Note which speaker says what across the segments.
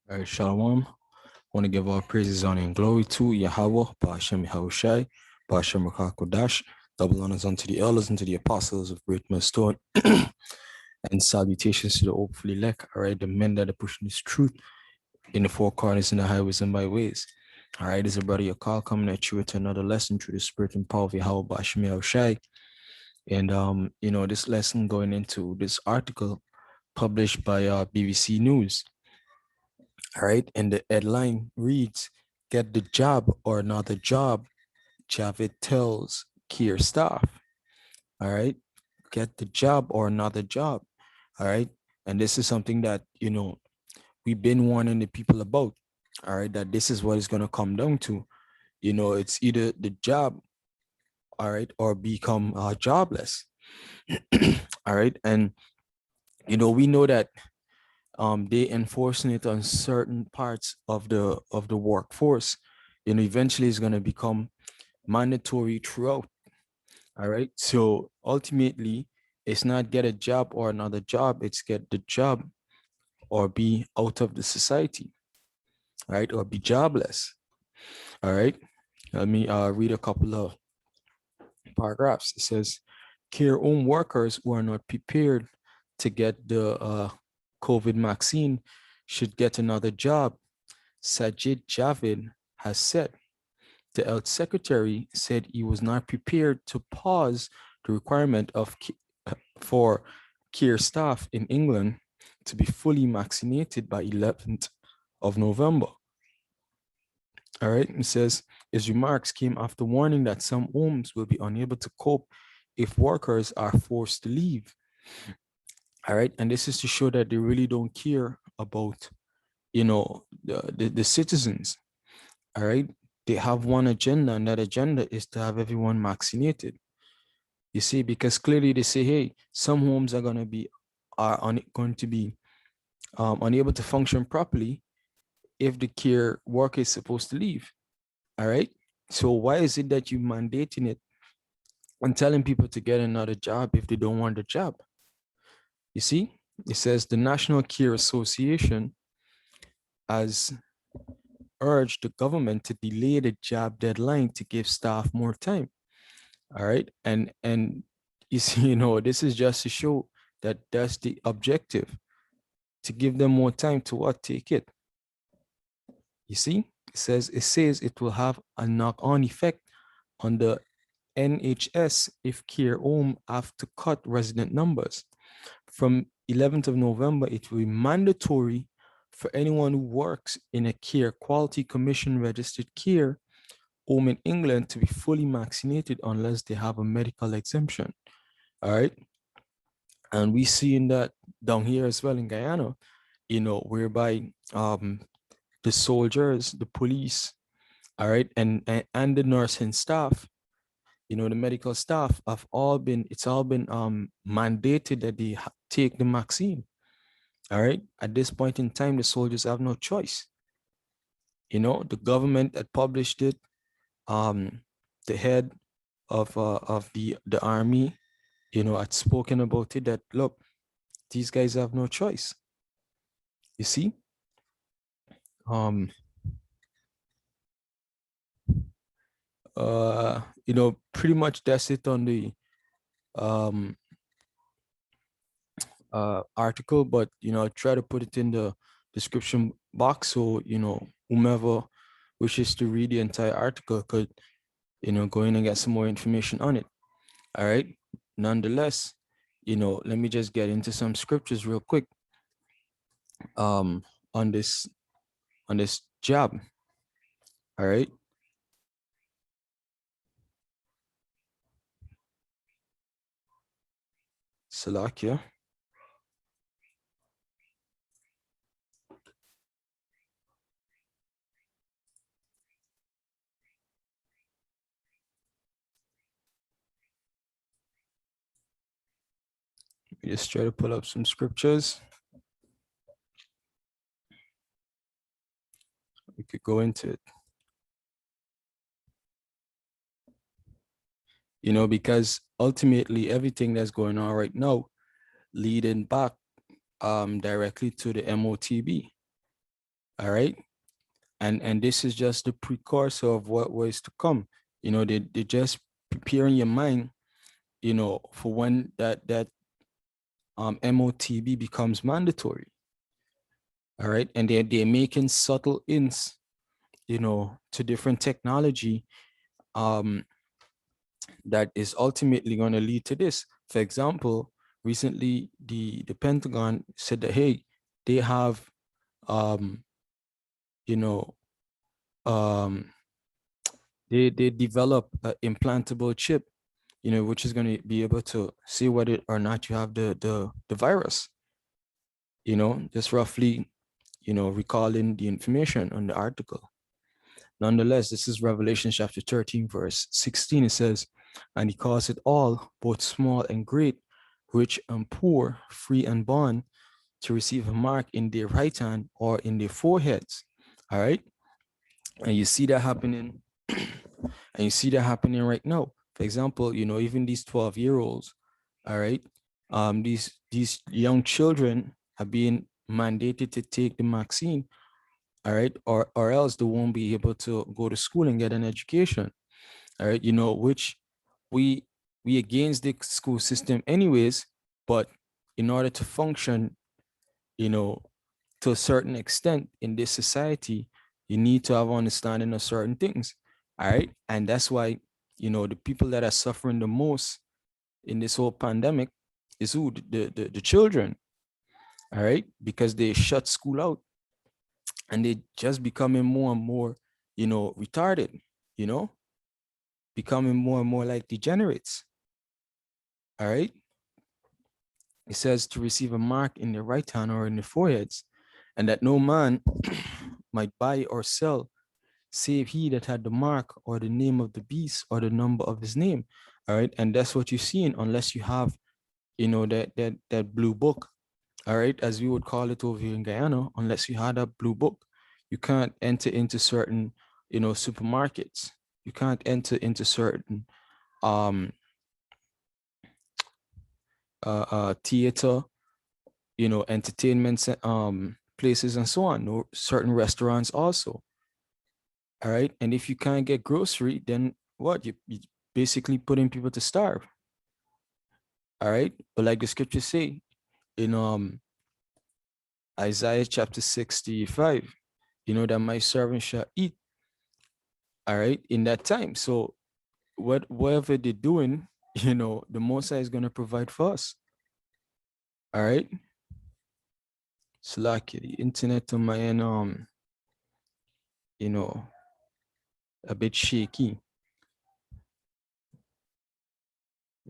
Speaker 1: All right, Shalom. Want to give all praises, honor, and glory to Yahweh, Ba'ashem Yahushai, Ba'ashem Rakakodash, double honors unto the elders and to the apostles of Great Millstone, and salutations to the hopefully elect, all right, the men that are pushing this truth in the four corners and the highways and byways. All right, it's a brother Yakal coming at you with another lesson through the spirit and power of Yahweh, Ba'ashem Yahushai. And, this lesson going into this article published by BBC News. All right. And the headline reads, "Get the job or another job," Javid tells Kier staff. All right. Get the job or another job. All right. And this is something that, we've been warning the people about. All right. That this is what it's going to come down to. It's either the job, all right, or become jobless. All right. And, we know that they enforcing it on certain parts of the workforce, eventually it's going to become mandatory throughout. All right. So ultimately, it's not get a job or another job, it's get the job or be out of the society, right? Or be jobless. All right. Let me read a couple of paragraphs. It says, care home workers who are not prepared to get the COVID vaccine should get another job, Sajid Javid has said. The health secretary said he was not prepared to pause the requirement for care staff in England to be fully vaccinated by 11th of November. All right, it says his remarks came after warning that some homes will be unable to cope if workers are forced to leave. All right, and this is to show that they really don't care about, the citizens. All right, they have one agenda, and that agenda is to have everyone vaccinated. You see, because clearly they say, hey, some homes are going to be unable to function properly if the care worker is supposed to leave. All right. So why is it that you mandating it and telling people to get another job if they don't want the job? You see, it says the National Care Association has urged the government to delay the job deadline to give staff more time. All right. And you see, this is just to show that that's the objective, to give them more time to what? Take it. You see, it says it will have a knock-on effect on the NHS if care home have to cut resident numbers. From 11th of November, it will be mandatory for anyone who works in a care quality commission registered care home in England to be fully vaccinated unless they have a medical exemption. All right. And we seeing that down here as well in Guyana, whereby the soldiers, the police, all right, and the nursing staff, the medical staff it's all been mandated that they take the vaccine. All right. At this point in time, the soldiers have no choice. The government had published it. The head of the army, had spoken about it, that look, these guys have no choice. You see, um, pretty much that's it on the um article, but I try to put it in the description box so whomever wishes to read the entire article could go in and get some more information on it. All right. Nonetheless, let me just get into some scriptures real quick um on this job. All right. Salakia. Let me just try to pull up some scriptures. We could go into it. Because ultimately everything that's going on right now leading back directly to the MOTB. All right. And this is just the precursor of what was to come. They just preparing your mind, for when that MOTB becomes mandatory. All right. And they're making subtle hints, to different technology um that is ultimately going to lead to this. For example, recently the Pentagon said that, hey, they have um you know um they develop an implantable chip, which is going to be able to see whether or not you have the virus, just roughly, recalling the information on the article. Nonetheless, this is Revelation chapter 13, verse 16. It says, and he calls it all, both small and great, rich and poor, free and bond, to receive a mark in their right hand or in their foreheads. All right. And you see that happening. And you see that happening right now. For example, even these 12-year-olds, all right, these young children are being mandated to take the vaccine, all right, or else they won't be able to go to school and get an education, all right, which we we against the school system anyways, but in order to function, you know, to a certain extent in this society, you need to have understanding of certain things. All right. And that's why, the people that are suffering the most in this whole pandemic is who? The children. All right. Because they shut school out and they just becoming more and more, retarded, you know, becoming more and more like degenerates. All right. It says to receive a mark in the right hand or in the foreheads, and that no man might buy or sell save he that had the mark or the name of the beast or the number of his name. All right. And that's what you're seeing unless you have, that blue book. All right. As we would call it over here in Guyana, unless you had that blue book, you can't enter into certain, supermarkets. You can't enter into certain um theater, entertainment places and so on, or certain restaurants also. All right. And if you can't get grocery, then what? You basically putting people to starve. All right. But like the scriptures say in Isaiah chapter 65, that my servant shall eat, all right, in that time. So whatever they're doing, the Most High is gonna provide for us. All right. So like the internet on my end, you know, a bit shaky.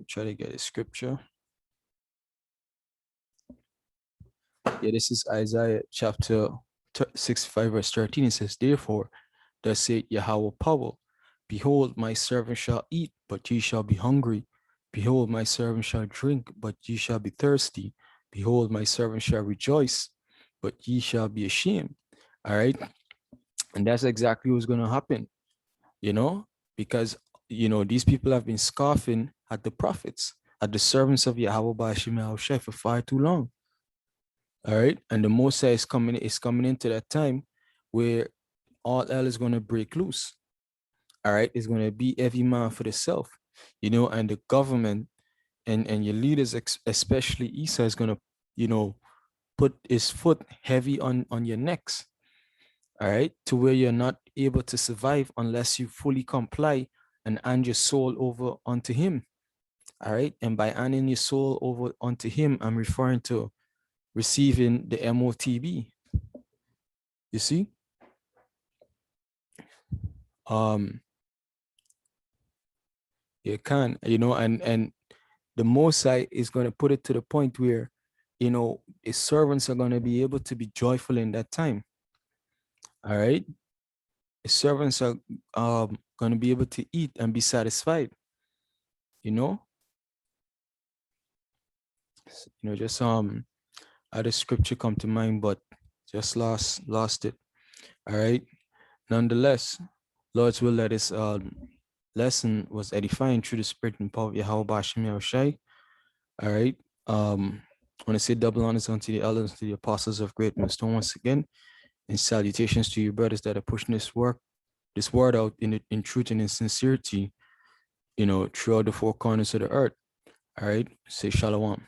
Speaker 1: Try to get a scripture. Yeah, this is Isaiah chapter 65, verse 13. It says, therefore, thus saith Yahweh power, behold, my servant shall eat, but ye shall be hungry. Behold, my servant shall drink, but ye shall be thirsty. Behold, my servant shall rejoice, but ye shall be ashamed. All right. And that's exactly what's going to happen, because, these people have been scoffing at the prophets, at the servants of Yahweh Ba'ashim Yahushua for far too long. All right. And the Mosai is coming into that time where all hell is going to break loose. All right. It's going to be every man for itself, and the government and your leaders, especially Isa, is going to, put his foot heavy on your necks. All right. To where you're not able to survive unless you fully comply and hand your soul over unto him. All right. And by handing your soul over unto him, I'm referring to receiving the MOTB. You see? You can, and the Mosai is going to put it to the point where, his servants are going to be able to be joyful in that time. All right. His servants are going to be able to eat and be satisfied, you know, just had a scripture come to mind, but just lost it. All right. Nonetheless, Lord's will that this lesson was edifying through the spirit and power of Yahweh Bashim Yahushai. All right. I want to say double honors unto the elders, to the apostles of great millstone once again. And salutations to you brothers that are pushing this word out in truth and in sincerity, throughout the four corners of the earth. All right. Say shalom.